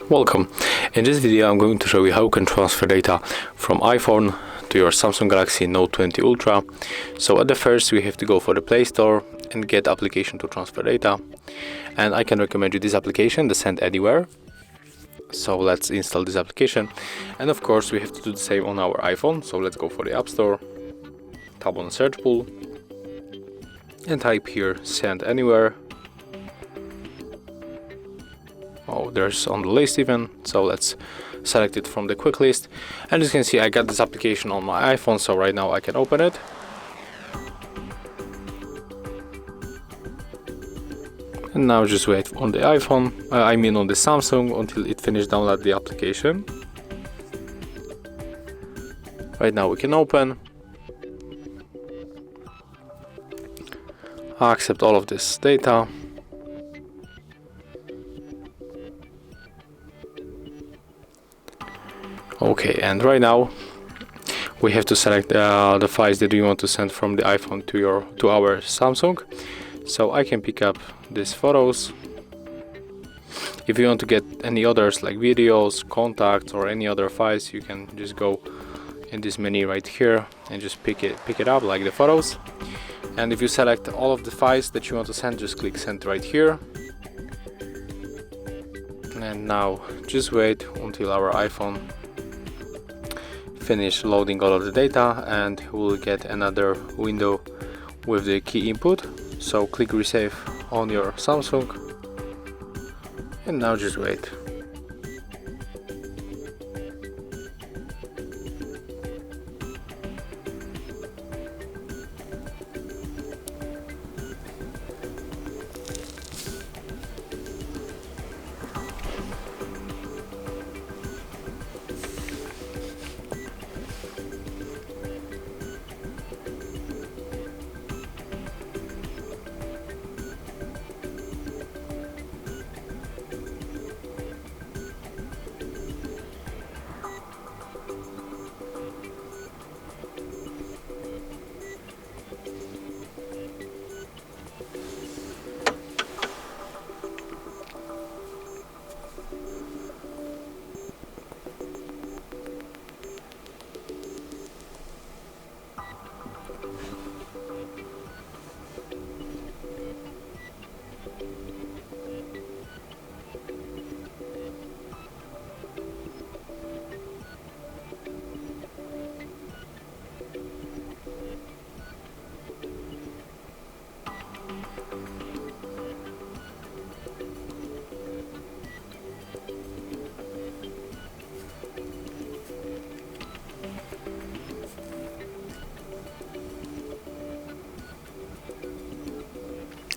Welcome. In this video I'm going to show you how you can transfer data from iPhone to your Samsung Galaxy Note 20 Ultra. So at the first we have to go for the Play Store and get application to transfer data, and I can recommend you this application, the Send Anywhere. So let's install this application, and of course we have to do the same on our iPhone. So let's go for the App Store, tap on search pool and type here Send Anywhere. Oh, there's on the list even, so let's select it from the quick list. And as you can see, I got this application on my iPhone, so right now I can open it. And now just wait on the iPhone, on the Samsung, until it finishes download the application. Right now we can open. I accept all of this data. Okay, and right now we have to select the files that we want to send from the iPhone to our Samsung. So I can pick up these photos. If you want to get any others like videos, contacts, or any other files, you can just go in this menu right here and just pick it up, like the photos. And if you select all of the files that you want to send, just click send right here. And now just wait until our iPhone finish loading all of the data, and we'll get another window with the key input. So click resave on your Samsung, and now just wait.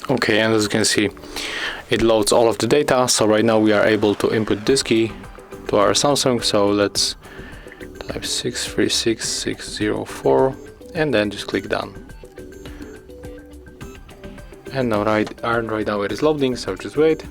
Okay, and as you can see, it loads all of the data. So right now we are able to input this key to our Samsung. So let's type 636604 and then just click done. And now right now it is loading, so just wait.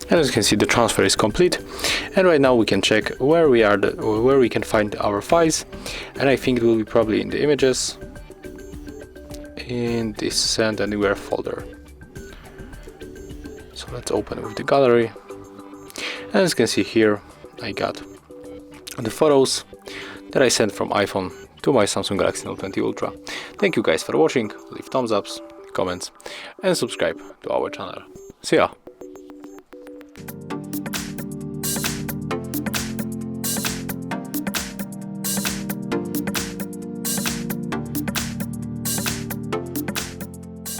And as you can see, the transfer is complete, and right now we can check where we can find our files, and I think it will be probably in the images, in this Send Anywhere folder. So let's open it with the gallery, and as you can see here, I got the photos that I sent from iPhone to my Samsung Galaxy Note 20 Ultra. Thank you guys for watching. Leave thumbs ups, comments, and subscribe to our channel. See ya!